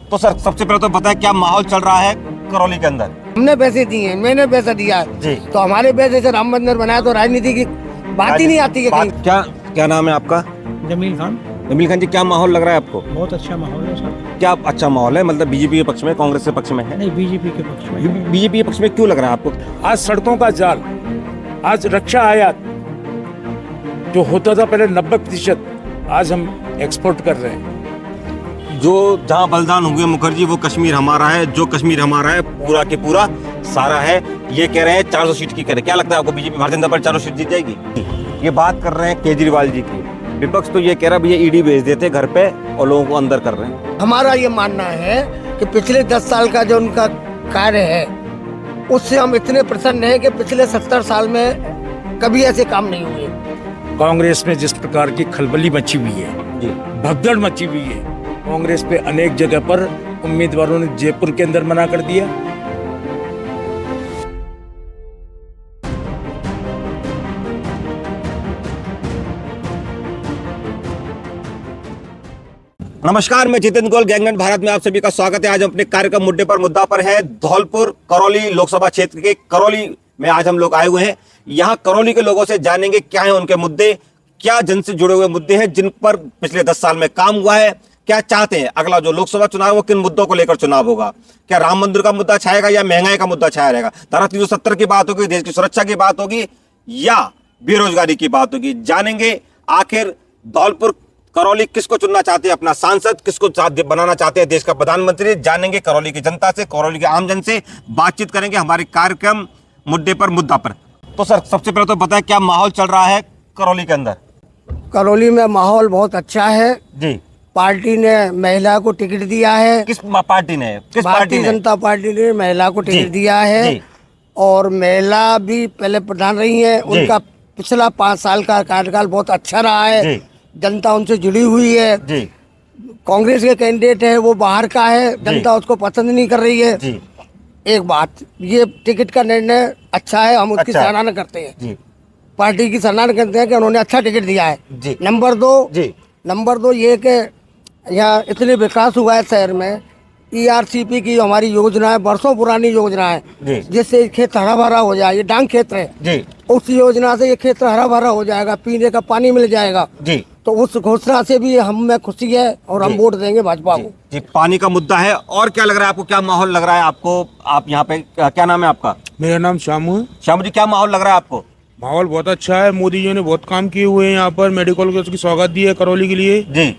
तो सर सबसे पहले तो बताएं क्या माहौल चल रहा है करौली के अंदर। हमने पैसे दिए हैं, मैंने पैसा दिया है जी। तो हमारे पैसे से राम मंदिर बनाया तो राजनीति की बात ही नहीं आती है कहीं। क्या क्या नाम है आपका? जमील खान। जमील खान जी, क्या माहौल लग रहा है आपको? बहुत अच्छा माहौल है सर। क्या अच्छा माहौल है, मतलब बीजेपी के पक्ष में, कांग्रेस के पक्ष में है? नहीं, बीजेपी के पक्ष में। बीजेपी के पक्ष में क्यों लग रहा है आपको? आज सड़कों का जाल, आज रक्षा आयात जो होता था पहले 90%, आज हम एक्सपोर्ट कर रहे हैं। जो जहां बलिदान हुए मुखर्जी, वो कश्मीर हमारा है, जो कश्मीर हमारा है पूरा के पूरा सारा है, ये कह रहे हैं 400 सीट की कह रहे हैं। क्या लगता है आपको BJP Bharatiya Janata party 400 seat जीत जाएगी? ये बात कर रहे हैं केजरीवाल जी की। विपक्ष तो ये कह रहा है भैया ईडी भेज देते घर पे और लोगों को अंदर कर रहे हैं। हमारा ये मानना है कि पिछले 10 साल का जो उनका कार्य है उससे हम इतने प्रसन्न हैं कि पिछले 70 साल में कभी ऐसे काम नहीं हुए। कांग्रेस में जिस प्रकार की खलबली मची हुई है, जी। भगदड़ मची हुई है, कांग्रेस पे अनेक जगह पर उम्मीदवारों ने जयपुर के अंदर मना कर दिया। नमस्कार, मैं जितेंद्र गोयल, गैंगमैन भारत में आप सभी का स्वागत है। आज हम अपने कार्यक्रम मुद्दे पर है धौलपुर करौली लोकसभा क्षेत्र के करौली में आज हम लोग आए हुए हैं। यहाँ करौली के लोगों से जानेंगे क्या है उनके मुद्दे, क्या जन से जुड़े हुए मुद्दे हैं जिन पर पिछले 10 साल में काम हुआ है, क्या चाहते हैं अगला जो लोकसभा चुनाव है वो किन मुद्दों को लेकर चुनाव होगा। क्या राम मंदिर का मुद्दा छाएगा या महंगाई का मुद्दा छाया रहेगा, धारा 370 की बात होगी, देश की सुरक्षा की बात होगी या बेरोजगारी की बात होगी। जानेंगे आखिर धौलपुर करौली किसको चुनना चाहते हैं अपना सांसद, किसको बनाना चाहते हैं देश का प्रधानमंत्री। जानेंगे करौली की जनता से, करौली के आमजन से बातचीत करेंगे हमारे कार्यक्रम मुद्दा पर। तो सर सबसे पहले तो बताएं क्या माहौल चल रहा है करौली के अंदर। करौली में माहौल बहुत अच्छा है जी। पार्टी ने महिला को टिकट दिया है। किस पार्टी ने? भारतीय जनता पार्टी ने महिला को टिकट दिया है जी। और महिला भी पहले प्रधान रही है। उनका पिछला 5 साल का कार्यकाल बहुत अच्छा रहा है जी। जनता उनसे जुड़ी हुई है जी। कांग्रेस के कैंडिडेट है वो बाहर का है, जनता उसको पसंद नहीं कर रही है जी। एक बात, ये टिकट का निर्णय अच्छा है, हम उसकी अच्छा। सराहना करते हैं जी। पार्टी की सराहना करते हैं कि उन्होंने अच्छा टिकट दिया है जी। नंबर दो ये कि यहाँ इतने विकास हुआ है शहर में। ERCP की हमारी योजना है, वर्षों पुरानी योजना है, जिससे खेत हरा भरा हो जाए। ये डांग क्षेत्र है जी। उस योजना से ये क्षेत्र हरा भरा हो जाएगा, पीने का पानी मिल जाएगा जी। तो उस घोषणा से भी हमें खुशी है और हम वोट देंगे भाजपा को। जी, पानी का मुद्दा है। और क्या लग रहा है आपको, क्या माहौल लग रहा है आपको? आप यहाँ पे क्या नाम है आपका? मेरा नाम श्यामू है। श्याम जी, क्या माहौल लग रहा है आपको? माहौल बहुत अच्छा है। मोदी जी ने बहुत काम किए हुए हैं यहाँ पर, मेडिकल को उसकी सौगात दी है करौली के लिए जी।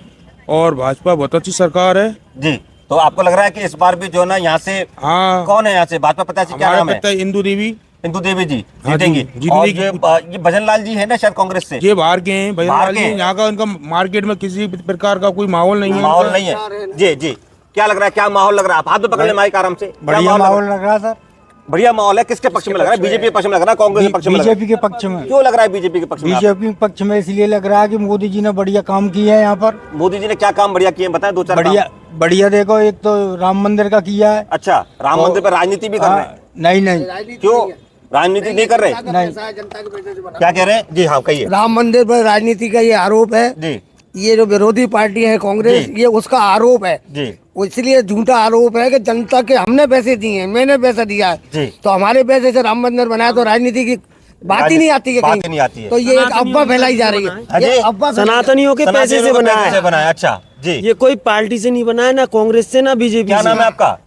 और भाजपा बहुत अच्छी सरकार है जी। तो आपको लग रहा है कि इस बार भी जो है ना यहाँ से हाँ, कौन है यहाँ से भाजपा प्रत्याशी, क्या नाम है? इंदू देवी। इंदू देवी जी हाँ जीतेंगी। जी, और जीतेंगी। ये भजन लाल जी है ना शायद कांग्रेस से। ये बाहर के हैं भैया, बाहर के हैं। यहाँ का उनका मार्केट में किसी प्रकार का कोई माहौल नहीं है। माहौल नहीं है। जी जी। क्या लग रहा है, क्या माहौल लग रहा है? आप हाथ में पकड़ ले माइक आराम से। क्या बढ़िया माहौल लग रहा है सर। बढ़िया माहौल है। किसके पक्ष में लग रहा है? बीजेपी के पक्ष में लग रहा है, कांग्रेस के पक्ष में लग रहा है? बीजेपी के पक्ष में। क्यों लग रहा है बीजेपी के पक्ष में? बीजेपी के पक्ष में इसलिए लग रहा है कि मोदी जी ने बढ़िया काम किया है यहाँ पर। मोदी जी ने क्या काम बढ़िया किए बताएं, 2-4 बढ़िया बढ़िया देखो, एक तो राम मंदिर का किया है। अच्छा, राम मंदिर पर राजनीति भी कर रहे हैं? नहीं क्यों राजनीति नहीं कर रहे? नहीं। क्या कह रहे हैं जी? हाँ कहिए। राम मंदिर पर राजनीति का ये आरोप है जी। ये जो विरोधी पार्टी है कांग्रेस, ये उसका आरोप है जी। वो इसलिए झूठा आरोप है कि जनता के हमने पैसे दिए हैं, मैंने पैसा दिया जी। है तो हमारे पैसे से राम मंदिर बनाया तो राजनीति की बात ही नहीं आती है बात ही कहीं। नहीं आती है। तो ये एक अफवाह फैलाई जा रही है। ये अफवाह सनातनियों के पैसे से बनाया। अच्छा जी। ये कोई पार्टी से नहीं बनाया, ना कांग्रेस से ना बीजेपी क्या से। नाम है आपका?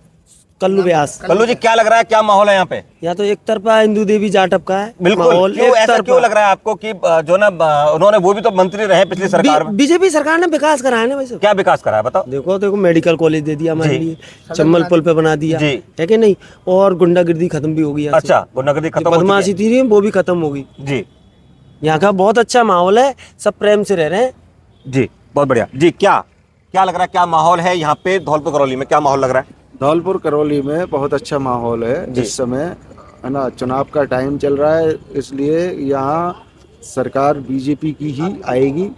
कल्लू व्यास। कल्लू जी, क्या लग रहा है, क्या माहौल है यहाँ पे? यहाँ तो एक तरफा इंदू देवी जाटव का है बिल्कुल। माहौल। क्यों ऐसा क्यों लग रहा है आपको कि जो ना उन्होंने, वो भी तो मंत्री रहे पिछली सरकार में। बीजेपी सरकार ने विकास कराया ना भाई साहब। क्या विकास करा है बताओ? देखो मेडिकल कॉलेज दे दिया हमारे लिए, चम्बल पुल पे बना दिया जी। है कि नहीं, और गुंडागिर्दी खत्म भी हो गई। अच्छा, गुंडागर्दी खत्म हो चुकी है। बदमाशी थी वो भी खत्म हो गई। जी। यहाँ का बहुत अच्छा माहौल है, सब प्रेम से रह रहे हैं। जी, बहुत बढ़िया जी। क्या लग रहा है, क्या माहौल है यहाँ पे धौलपुर करौली में, क्या माहौल लग रहा है? धौलपुर करौली में बहुत अच्छा माहौल है इस समय, है ना। चुनाव का टाइम चल रहा है, इसलिए यहाँ सरकार बीजेपी की ही आएगी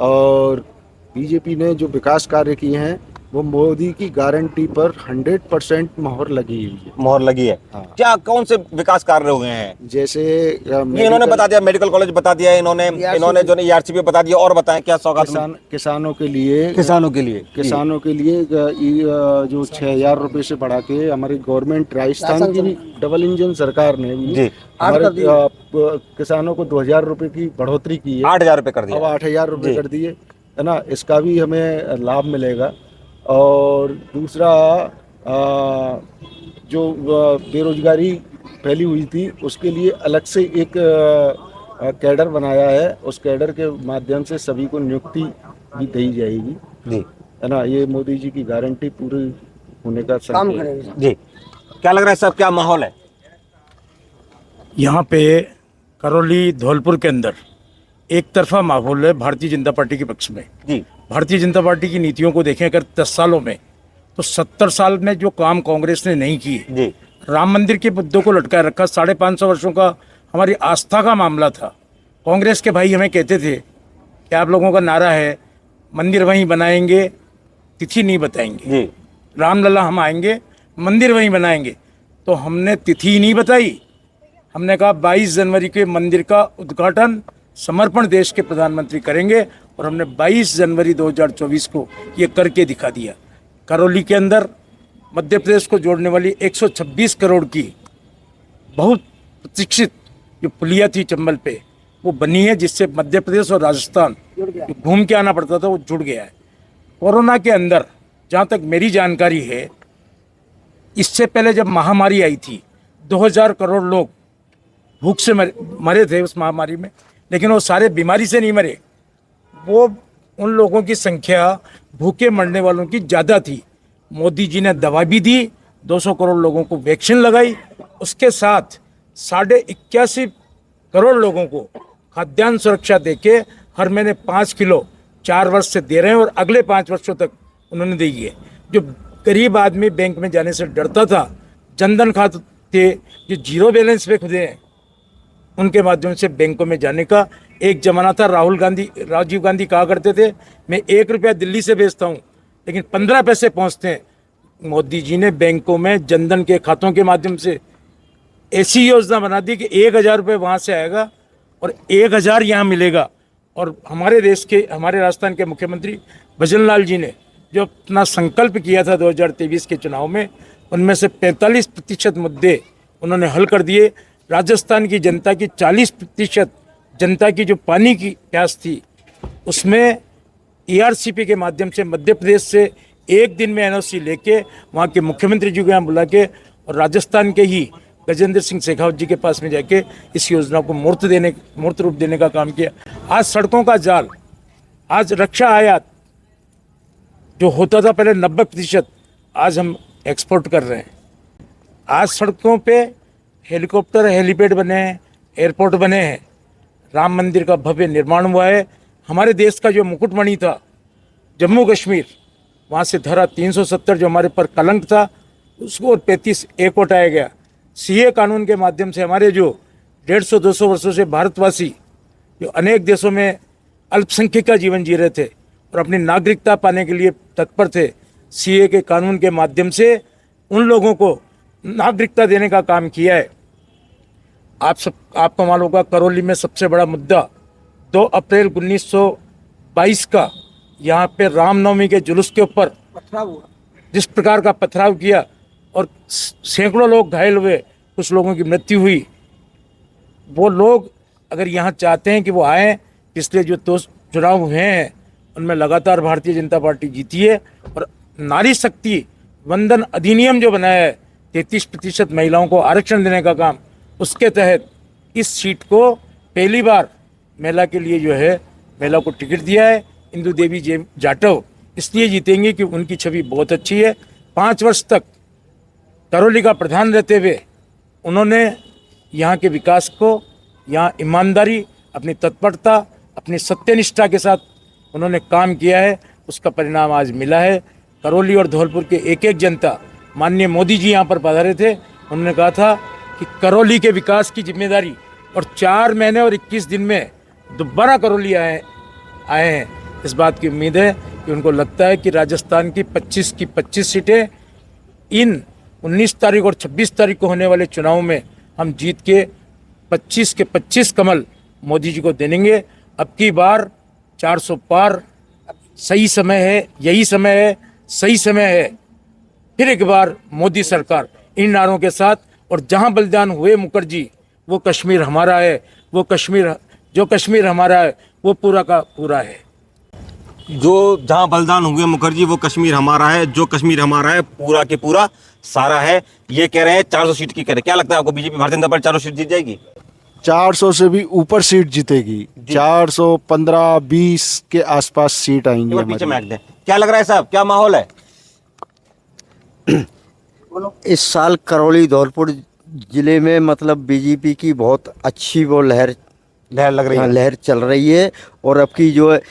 और बीजेपी ने जो विकास कार्य किए हैं वो मोदी की गारंटी पर 100% मोहर लगी हुई है। मोहर लगी है। हाँ। क्या कौन से विकास कार्य हुए हैं? जैसे ये इन्होंने बता दिया, मेडिकल कॉलेज बता दिया इन्होंने जो ERCP बता दिया, और बताएं क्या सौगात किसानों के लिए किसानों के लिए जो 6,000 रुपए से बढ़ा के हमारी गवर्नमेंट राजस्थान की डबल इंजन सरकार ने भी हमारे किसानों को 2,000 रुपए की बढ़ोतरी की है। 8,000 रुपए कर दिया। अब 8,000 रुपए कर दिए है ना, इसका भी हमें लाभ मिलेगा। और दूसरा जो बेरोजगारी फैली हुई थी उसके लिए अलग से एक कैडर बनाया है, उस कैडर के माध्यम से सभी को नियुक्ति भी दी जाएगी जी, है ना। ये मोदी जी की गारंटी पूरी होने का काम संकेत है। करेंगे। जी। क्या लग रहा है साहब, क्या माहौल है? यहाँ पे करौली धौलपुर के अंदर एक तरफा माहौल है भारतीय जनता पार्टी के पक्ष में। जी भारतीय जनता पार्टी की नीतियों को देखें अगर 10 सालों में, तो 70 साल में जो काम कांग्रेस ने नहीं किए, जी राम मंदिर के मुद्दों को लटकाए रखा, 550 वर्षों का हमारी आस्था का मामला था। कांग्रेस के भाई हमें कहते थे कि आप लोगों का नारा है मंदिर वहीं बनाएंगे, तिथि नहीं बताएंगे। जी रामलला हम आएंगे, मंदिर वहीं बनाएंगे। तो हमने तिथि नहीं बताई, हमने कहा 22 जनवरी के मंदिर का उद्घाटन समर्पण देश के प्रधानमंत्री करेंगे, और हमने 22 जनवरी 2024 को ये करके दिखा दिया। करौली के अंदर मध्य प्रदेश को जोड़ने वाली 126 करोड़ की बहुत प्रतीक्षित जो पुलिया थी चंबल पे, वो बनी है, जिससे मध्य प्रदेश और राजस्थान जो घूम के आना पड़ता था वो जुड़ गया है। कोरोना के अंदर जहाँ तक मेरी जानकारी है, इससे पहले जब महामारी आई थी 2000 करोड़ लोग भूख से मरे थे उस महामारी में, लेकिन वो सारे बीमारी से नहीं मरे, वो उन लोगों की संख्या भूखे मरने वालों की ज़्यादा थी। मोदी जी ने दवा भी दी, 200 करोड़ लोगों को वैक्सीन लगाई, उसके साथ 81.5 करोड़ लोगों को खाद्यान्न सुरक्षा देके हर महीने 5 किलो 4 वर्ष से दे रहे हैं, और अगले 5 वर्षों तक उन्होंने दी है। जो गरीब आदमी बैंक में जाने से डरता था, जनधन खाते जो जीरो बैलेंस पे खुदे हैं, उनके माध्यम से बैंकों में जाने का एक जमाना था। राजीव गांधी कहा करते थे मैं 1 रुपया दिल्ली से भेजता हूँ लेकिन 15 पैसे पहुँचते हैं। मोदी जी ने बैंकों में जनधन के खातों के माध्यम से ऐसी योजना बना दी कि 1,000 रुपये वहाँ से आएगा और 1,000 यहाँ मिलेगा। और हमारे देश के, हमारे राजस्थान के मुख्यमंत्री भजन लाल जी ने जो अपना संकल्प किया था 2023 के चुनाव में, उनमें से 45% मुद्दे उन्होंने हल कर दिए। राजस्थान की जनता की 40% जनता की जो पानी की प्यास थी, उसमें ERCP के माध्यम से मध्य प्रदेश से एक दिन में NOC लेके वहाँ के मुख्यमंत्री जी को यहाँ बुला के और राजस्थान के ही गजेंद्र सिंह शेखावत जी के पास में जाके इस योजना को मूर्त रूप देने का काम किया। आज सड़कों का जाल, आज रक्षा आयात जो होता था पहले 90%, आज हम एक्सपोर्ट कर रहे हैं। आज सड़कों पे हेलीकॉप्टर, हेलीपैड बने हैं, एयरपोर्ट बने हैं, राम मंदिर का भव्य निर्माण हुआ है। हमारे देश का जो मुकुटमणि था जम्मू कश्मीर, वहाँ से धारा 370 जो हमारे पर कलंक था, उसको और 35 एक उठाया गया। CA कानून के माध्यम से हमारे जो 150-200 वर्षों से भारतवासी जो अनेक देशों में अल्पसंख्यक का जीवन जी रहे थे और अपनी नागरिकता पाने के लिए तत्पर थे, CA के कानून के माध्यम से उन लोगों को नागरिकता देने का काम किया है। आपको मालूम होगा करौली में सबसे बड़ा मुद्दा 2 अप्रैल 1922 का यहाँ पे रामनवमी के जुलूस के ऊपर जिस प्रकार का पथराव किया और सैकड़ों लोग घायल हुए, कुछ लोगों की मृत्यु हुई। वो लोग अगर यहाँ चाहते हैं कि वो आए, पिछले जो 2 चुनाव हुए हैं उनमें लगातार भारतीय जनता पार्टी जीती है। और नारी शक्ति वंदन अधिनियम जो बनाया है, 33% महिलाओं को आरक्षण देने का काम, उसके तहत इस सीट को पहली बार महिला के लिए जो है महिला को टिकट दिया है। इंदु देवी जाटव इसलिए जीतेंगे कि उनकी छवि बहुत अच्छी है। 5 वर्ष तक करौली का प्रधान रहते हुए उन्होंने यहाँ के विकास को, यहाँ ईमानदारी, अपनी तत्परता, अपनी सत्यनिष्ठा के साथ उन्होंने काम किया है। उसका परिणाम आज मिला है। करौली और धौलपुर के एक एक जनता, माननीय मोदी जी यहाँ पर पधारे थे, उन्होंने कहा था कि करौली के विकास की जिम्मेदारी, और 4 महीने और 21 दिन में दोबारा करौली आए हैं। इस बात की उम्मीद है कि उनको लगता है कि राजस्थान की 25 की 25 सीटें इन 19 तारीख और 26 तारीख को होने वाले चुनाव में हम जीत के 25 के 25 कमल मोदी जी को देंगे। अब की बार 400 पार, सही समय है, यही समय है, सही समय है। फिर एक बार मोदी सरकार इन नारों के साथ, और जहां बलिदान हुए मुखर्जी वो कश्मीर हमारा है, वो कश्मीर हमारा है वो पूरा का पूरा है। जो जहां बलिदान हुए मुखर्जी वो कश्मीर हमारा है, जो कश्मीर हमारा है पूरा के पूरा सारा है, ये कह रहे हैं। 400 सीट की कह रहे हैं। क्या लगता है आपको BJP Bharatiya Janata party 400 seat जीत जाएगी? 400 से भी ऊपर सीट जीतेगी। 415-20 के आसपास सीट आएंगी पीछे हमारी। मैक दें। क्या लग रहा है साहब, क्या माहौल है? इस साल करौली धौलपुर जिले में मतलब बीजेपी की बहुत अच्छी वो लहर लग रही है। लहर चल रही है। और अब की जो है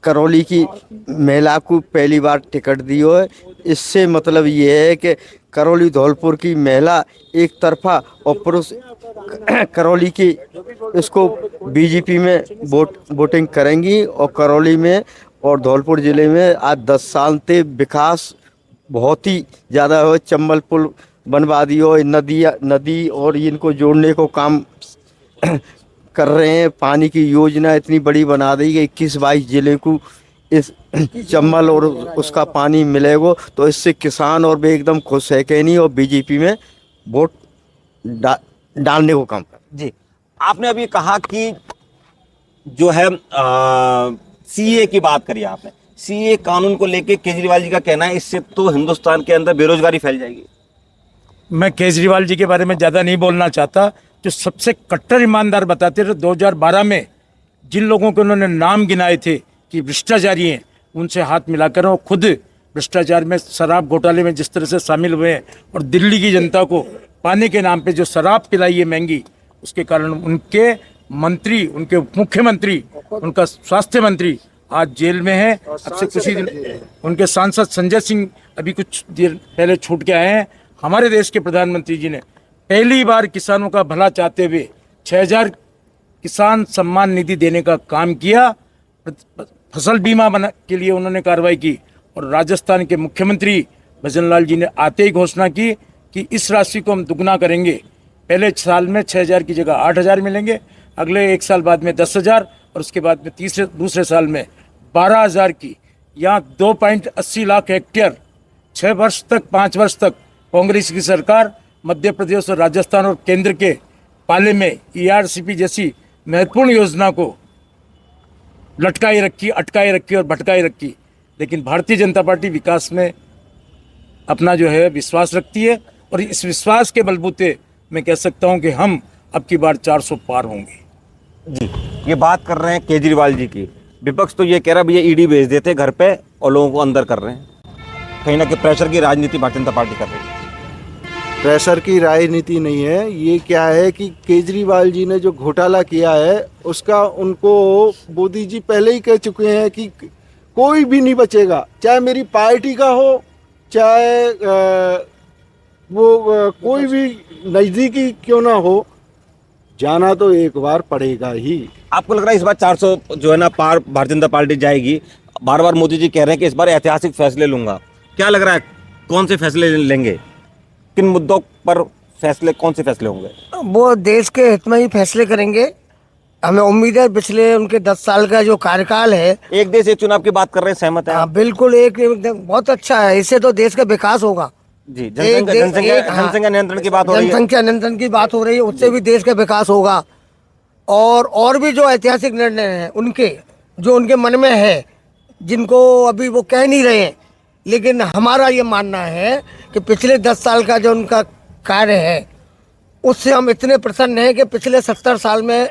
करौली की महिला को पहली बार टिकट दी हो है। इससे मतलब ये है कि करौली धौलपुर की महिला एक तरफा और पुरुष करौली की इसको बीजेपी में वोटिंग करेंगी। और करौली में और धौलपुर ज़िले में आज 10 साल से विकास बहुत ही ज़्यादा हो। चंबल पुल बनवा दी हो, नदी और इनको जोड़ने को काम कर रहे हैं। पानी की योजना इतनी बड़ी बना दी कि 21-22 ज़िले को इस चंबल और उसका पानी मिलेगा। तो इससे किसान और भी एकदम खुश है कि नहीं, और बीजेपी में वोट डालने को काम कर। जी, आपने अभी कहा कि जो है सीए की बात करी आपने। सीए कानून को लेके केजरीवाल जी का कहना है इससे तो हिंदुस्तान के अंदर बेरोजगारी फैल जाएगी। मैं केजरीवाल जी के बारे में ज़्यादा नहीं बोलना चाहता। जो सबसे कट्टर ईमानदार बताते थे 2012 में जिन लोगों के उन्होंने नाम गिनाए थे कि भ्रष्टाचारी हैं, उनसे हाथ मिलाकर वो खुद भ्रष्टाचार में, शराब घोटाले में जिस तरह से शामिल हुए हैं, और दिल्ली की जनता को पानी के नाम पे जो शराब पिलाई है महंगी, उसके कारण उनके मंत्री, उनके उप मुख्यमंत्री, उनका स्वास्थ्य मंत्री आज जेल में है। अब से कुछ ही दिन उनके सांसद संजय सिंह अभी कुछ देर पहले छूट के आए हैं। हमारे देश के प्रधानमंत्री जी ने पहली बार किसानों का भला चाहते हुए 6000 किसान सम्मान निधि देने का काम किया। फसल बीमा बना के लिए उन्होंने कार्रवाई की। और राजस्थान के मुख्यमंत्री भजनलाल जी ने आते ही घोषणा की कि इस राशि को हम दुगना करेंगे। पहले साल में 6000 की जगह 8000 मिलेंगे, अगले 1 साल बाद में 10,000, और उसके बाद में दूसरे साल में 12,000 की। यहाँ 2.80 लाख हेक्टेयर 6 वर्ष तक, 5 वर्ष तक कांग्रेस की सरकार मध्य प्रदेश और राजस्थान और केंद्र के पाले में ERCP जैसी महत्वपूर्ण योजना को लटकाए रखी, अटकाए रखी और भटकाए रखी। लेकिन भारतीय जनता पार्टी विकास में अपना जो है विश्वास रखती है, और इस विश्वास के बलबूते मैं कह सकता हूं कि हम अब की बार 400 पार होंगे। जी, ये बात कर रहे हैं केजरीवाल जी की। विपक्ष तो ये कह रहा है भैया ईडी भेज देते घर पे और लोगों को अंदर कर रहे हैं। कहीं ना कहीं प्रेशर की राजनीति भारतीय जनता पार्टी कर रही है। प्रेशर की राजनीति नहीं है, ये क्या है कि केजरीवाल जी ने जो घोटाला किया है उसका उनको मोदी जी पहले ही कह चुके हैं कि कोई भी नहीं बचेगा, चाहे मेरी पार्टी का हो, चाहे कोई भी नज़दीकी क्यों ना हो, जाना तो एक बार पड़ेगा ही। आपको लग रहा है इस बार 400 जो है ना पार भारतीय जनता पार्टी जाएगी? बार बार मोदी जी कह रहे हैं कि इस बार ऐतिहासिक फैसले लूंगा। क्या लग रहा है कौन से फैसले लेंगे? किन मुद्दों पर फैसले, कौन से फैसले होंगे? वो देश के हित में ही फैसले करेंगे। हमें उम्मीद है पिछले उनके 10 साल का जो कार्यकाल है, एक देश एक चुनाव की बात कर रहे हैं, सहमत है? बिल्कुल एक बहुत अच्छा है। इससे तो देश का विकास होगा। जी, जनसंख्या नियंत्रण की बात हो रही है। जनसंख्या नियंत्रण की बात हो रही है, उससे भी देश का विकास होगा। और भी जो ऐतिहासिक निर्णय हैं उनके, जो उनके मन में है, जिनको अभी वो कह नहीं रहे हैं, लेकिन हमारा ये मानना है कि पिछले 10 साल का जो उनका कार्य है उससे हम इतने प्रसन्न हैं कि पिछले 70 साल में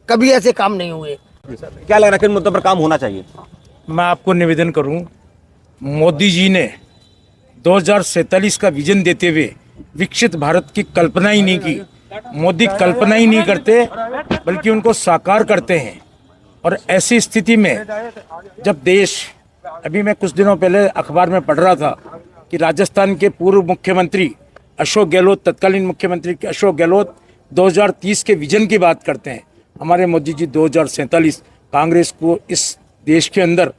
कभी ऐसे काम नहीं हुए। क्या लग रहा है किन मुद्दों पर काम होना चाहिए? मैं आपको निवेदन करूं, मोदी जी ने 2047 का विजन देते हुए विकसित भारत की कल्पना ही नहीं की। मोदी कल्पना ही नहीं करते बल्कि उनको साकार करते हैं। और ऐसी स्थिति में जब देश, अभी मैं कुछ दिनों पहले अखबार में पढ़ रहा था कि राजस्थान के पूर्व मुख्यमंत्री अशोक गहलोत, तत्कालीन मुख्यमंत्री अशोक गहलोत 2030 के विजन की बात करते हैं। हमारे मोदी जी 2047 कांग्रेस को इस देश के अंदर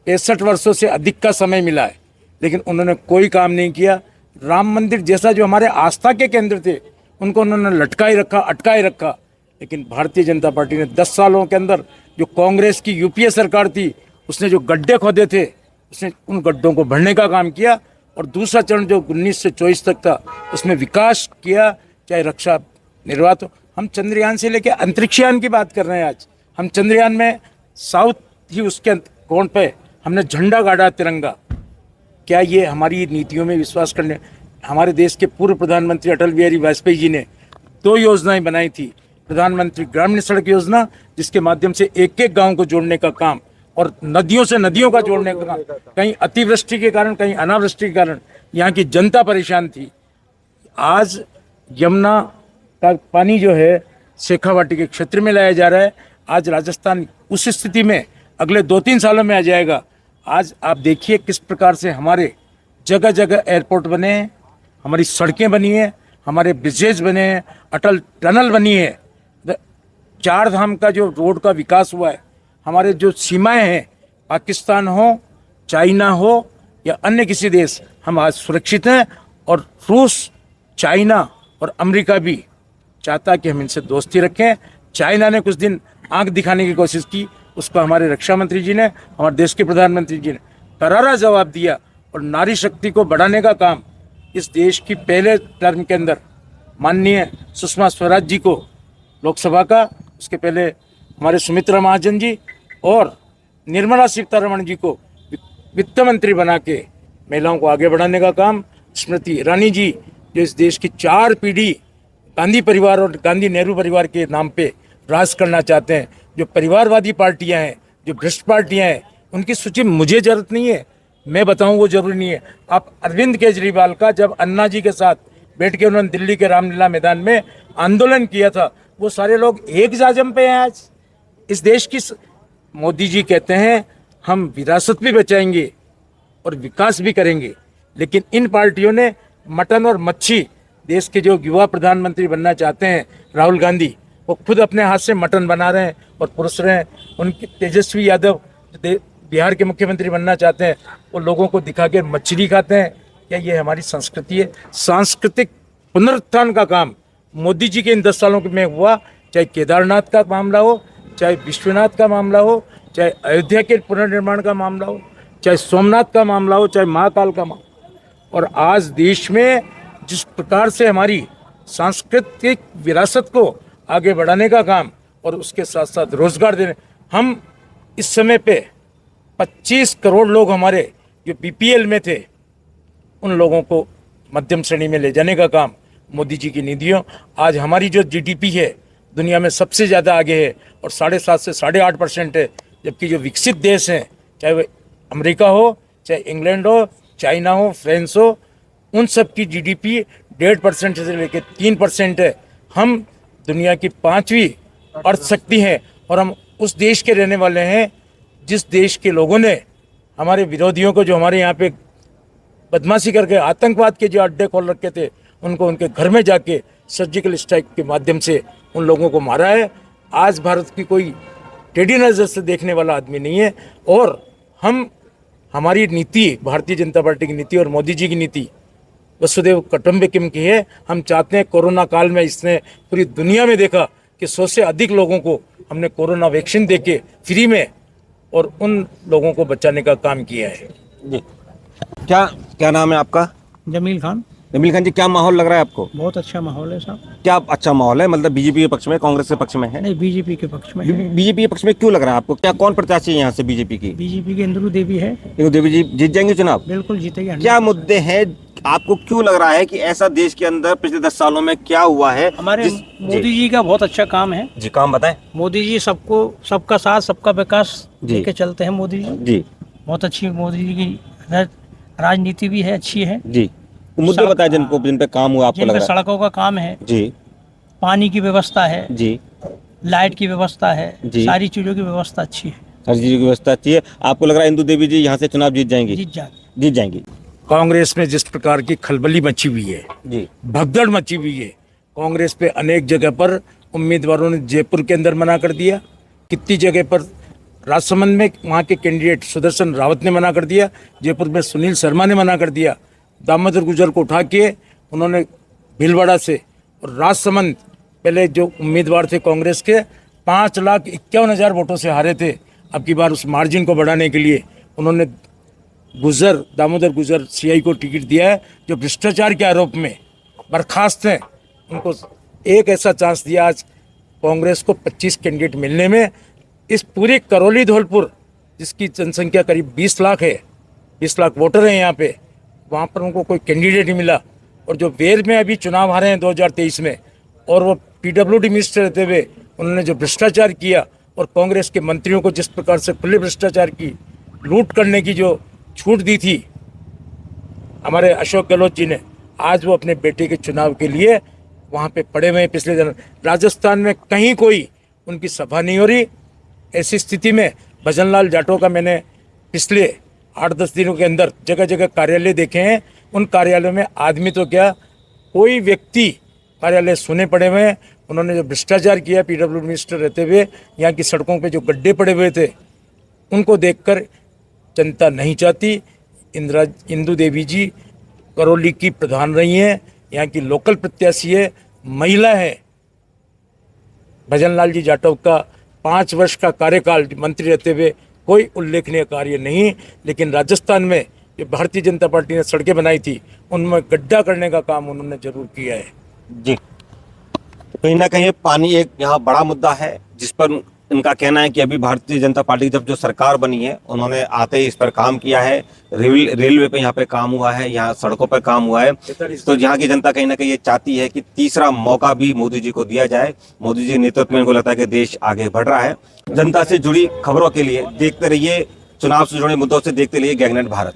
65 वर्षों से अधिक का समय मिला है, लेकिन उन्होंने कोई काम नहीं किया। राम मंदिर जैसा जो हमारे आस्था के केंद्र थे उनको उन्होंने लटकाए रखा, अटकाए रखा। लेकिन भारतीय जनता पार्टी ने 10 सालों के अंदर जो कांग्रेस की यूपीए सरकार थी उसने जो गड्ढे खोदे थे उसने उन गड्ढों को भरने का काम किया। और दूसरा चरण जो 19 से 24 तक था उसमें विकास किया, चाहे रक्षा निर्वात हो। हम चंद्रयान से लेकर अंतरिक्षयान की बात कर रहे हैं। आज हम चंद्रयान में साउथ ही उसके कोण पे हमने झंडा गाड़ा तिरंगा। क्या ये हमारी नीतियों में विश्वास करने? हमारे देश के पूर्व प्रधानमंत्री अटल बिहारी वाजपेयी जी ने 2 योजनाएं बनाई थी। प्रधानमंत्री ग्रामीण सड़क योजना, जिसके माध्यम से एक एक गांव को जोड़ने का काम, और नदियों से नदियों का जोड़ने का काम। कहीं अतिवृष्टि के कारण, कहीं अनावृष्टि के कारण यहाँ की जनता परेशान थी। आज यमुना का पानी जो है शेखावाटी के क्षेत्र में लाया जा रहा है। आज राजस्थान उस स्थिति में अगले 2-3 सालों में आ जाएगा। आज आप देखिए किस प्रकार से हमारे जगह जगह एयरपोर्ट बने हैं, हमारी सड़कें बनी हैं, हमारे ब्रिजेज बने हैं, अटल टनल बनी है, 4 धाम का जो रोड का विकास हुआ है। हमारे जो सीमाएं हैं, पाकिस्तान हो, चाइना हो या अन्य किसी देश, हम आज सुरक्षित हैं। और रूस, चाइना और अमेरिका भी चाहता है कि हम इनसे दोस्ती रखें। चाइना ने कुछ दिन आंख दिखाने की कोशिश की, उसको हमारे रक्षा मंत्री जी ने, हमारे देश के प्रधानमंत्री जी ने करारा जवाब दिया। और नारी शक्ति को बढ़ाने का काम इस देश की पहले टर्म के अंदर माननीय सुषमा स्वराज जी को लोकसभा का, उसके पहले हमारे सुमित्रा महाजन जी और निर्मला सीतारमण जी को वित्त मंत्री बना के महिलाओं को आगे बढ़ाने का काम, स्मृति ईरानी जी जो इस देश की 4 पीढ़ी गांधी परिवार और गांधी नेहरू परिवार के नाम पे राज करना चाहते हैं। जो परिवारवादी पार्टियां हैं, जो भ्रष्ट पार्टियां हैं, उनकी सूची मुझे जरूरत नहीं है, मैं बताऊं वो जरूरी नहीं है। आप अरविंद केजरीवाल का, जब अन्ना जी के साथ बैठ के उन्होंने दिल्ली के रामलीला मैदान में आंदोलन किया था, वो सारे लोग एक जाजम पे हैं। आज इस देश की मोदी जी कहते हैं हम विरासत भी बचाएंगे और विकास भी करेंगे, लेकिन इन पार्टियों ने मटन और मच्छी, देश के जो युवा प्रधानमंत्री बनना चाहते हैं राहुल गांधी, वो खुद अपने हाथ से मटन बना रहे हैं और परोस रहे हैं। उनके तेजस्वी यादव बिहार के मुख्यमंत्री बनना चाहते हैं, वो लोगों को दिखा के मछली खाते हैं। क्या ये हमारी संस्कृति है? सांस्कृतिक पुनरुत्थान का काम मोदी जी के इन 10 सालों में हुआ। चाहे केदारनाथ का मामला हो, चाहे विश्वनाथ का मामला हो, चाहे अयोध्या के पुनर्निर्माण का मामला हो, चाहे सोमनाथ का मामला हो, चाहे महाकाल का मामला। और आज देश में जिस प्रकार से हमारी सांस्कृतिक विरासत को आगे बढ़ाने का काम और उसके साथ साथ रोजगार देने, हम इस समय पे 25 करोड़ लोग हमारे जो बीपीएल में थे, उन लोगों को मध्यम श्रेणी में ले जाने का काम मोदी जी की नीतियों। आज हमारी जो जीडीपी है दुनिया में सबसे ज़्यादा आगे है और 7.5 से 8.5% है, जबकि जो विकसित देश हैं, चाहे वो अमेरिका हो, चाहे इंग्लैंड हो, चाइना हो, फ्रांस हो, उन सब की जीडीपी 1.5% से लेकर 3% है। हम दुनिया की 5वीं अर्थशक्ति हैं और हम उस देश के रहने वाले हैं जिस देश के लोगों ने हमारे विरोधियों को, जो हमारे यहाँ पे बदमाशी करके आतंकवाद के जो अड्डे खोल रखे थे, उनको उनके घर में जाके सर्जिकल स्ट्राइक के माध्यम से उन लोगों को मारा है। आज भारत की कोई टेढ़ी नज़र से देखने वाला आदमी नहीं है। और हम, हमारी नीति, भारतीय जनता पार्टी की नीति और मोदी जी की नीति वसुदेव कुटुंबकम की है। हम चाहते हैं, कोरोना काल में इसने पूरी दुनिया में देखा कि 100 से अधिक लोगों को हमने कोरोना वैक्सीन देके फ्री में और उन लोगों को बचाने का काम किया है। जी, क्या नाम है आपका? जमील खान। जमील खान जी, क्या माहौल लग रहा है आपको? बहुत अच्छा माहौल है साहब। क्या अच्छा माहौल है? मतलब बीजेपी के पक्ष में, कांग्रेस के पक्ष में है? नहीं, बीजेपी के पक्ष में है। बीजेपी के पक्ष में क्यों लग रहा है आपको? क्या कौन प्रत्याशी है यहाँ से बीजेपी की? बीजेपी की इंदु देवी है। इंदु देवी जी जीत जाएंगे चुनाव? बिल्कुल जीतेगी। क्या मुद्दे हैं? आपको क्यों लग रहा है कि ऐसा देश के अंदर पिछले 10 सालों में क्या हुआ है? हमारे मोदी जी का बहुत अच्छा काम है। जी, काम बताएं। मोदी जी सबको, सबका साथ, सबका विकास लेके चलते हैं मोदी जी। जी, बहुत अच्छी मोदी जी की राजनीति भी है, अच्छी है जी। मुद्दे बताएं जिन पे काम हुआ आपको लग रहा है। सड़कों का काम है जी, पानी की व्यवस्था है जी, लाइट की व्यवस्था है, सारी चीजों की व्यवस्था अच्छी है। हर चीज की व्यवस्था अच्छी है। आपको लग रहा है इंदु देवी जी यहाँ से चुनाव जीत जाएंगी? जीत जाएंगी। कांग्रेस में जिस प्रकार की खलबली मची हुई है, जी, भगदड़ मची हुई है, कांग्रेस पे अनेक जगह पर उम्मीदवारों ने जयपुर के अंदर मना कर दिया, कितनी जगह पर राजसमंद में वहाँ के कैंडिडेट सुदर्शन रावत ने मना कर दिया, जयपुर में सुनील शर्मा ने मना कर दिया। दामोदर गुजर को उठा के उन्होंने भीलवाड़ा से, और राजसमंद पहले जो उम्मीदवार थे कांग्रेस के 5,51,000 वोटों से हारे थे। अब की बार उस मार्जिन को बढ़ाने के लिए उन्होंने दामोदर गुजर सीआई को टिकट दिया है, जो भ्रष्टाचार के आरोप में बर्खास्त हैं। उनको एक ऐसा चांस दिया आज कांग्रेस को 25 कैंडिडेट मिलने में। इस पूरे करौली धौलपुर, जिसकी जनसंख्या करीब 20 लाख है, 20 लाख वोटर हैं यहाँ पे, वहाँ पर उनको कोई कैंडिडेट नहीं मिला। और जो वेर में अभी चुनाव हारे हैं 2023 में, और वो PWD मिनिस्टर रहते हुए उन्होंने जो भ्रष्टाचार किया, और कांग्रेस के मंत्रियों को जिस प्रकार से खुले भ्रष्टाचार की लूट करने की जो छूट दी थी हमारे अशोक गहलोत जी ने, आज वो अपने बेटे के चुनाव के लिए वहाँ पे पड़े हुए हैं। पिछले दिन राजस्थान में कहीं कोई उनकी सभा नहीं हो रही। ऐसी स्थिति में भजन लाल जाटव का मैंने पिछले 8-10 दिनों के अंदर जगह जगह कार्यालय देखे हैं। उन कार्यालयों में आदमी तो क्या, कोई व्यक्ति कार्यालय सुने पड़े हुए हैं। उन्होंने जो भ्रष्टाचार किया PWD मिनिस्टर रहते हुए, यहाँ की सड़कों पे जो गड्ढे पड़े हुए थे, उनको देखकर जनता नहीं चाहती। इंदू देवी जी करौली की प्रधान रही हैं, यहाँ की लोकल प्रत्याशी है, महिला है। भजन लाल जी जाटव का 5 वर्ष का कार्यकाल मंत्री रहते हुए कोई उल्लेखनीय कार्य नहीं, लेकिन राजस्थान में जो भारतीय जनता पार्टी ने सड़कें बनाई थी, उनमें गड्ढा करने का काम उन्होंने जरूर किया है। जी, कहीं ना कहीं पानी एक यहाँ बड़ा मुद्दा है, जिस पर इनका कहना है कि अभी भारतीय जनता पार्टी जब जो सरकार बनी है, उन्होंने आते ही इस पर काम किया है। रेलवे पे यहाँ पे काम हुआ है, यहाँ सड़कों पे काम हुआ है। तो यहाँ की जनता कहीं ना कहीं ये चाहती है कि तीसरा मौका भी मोदी जी को दिया जाए। मोदी जी के नेतृत्व में इनको लगता है कि देश आगे बढ़ रहा है। जनता से जुड़ी खबरों के लिए देखते रहिए, चुनाव से जुड़े मुद्दों से देखते रहिए गैंगनेट भारत।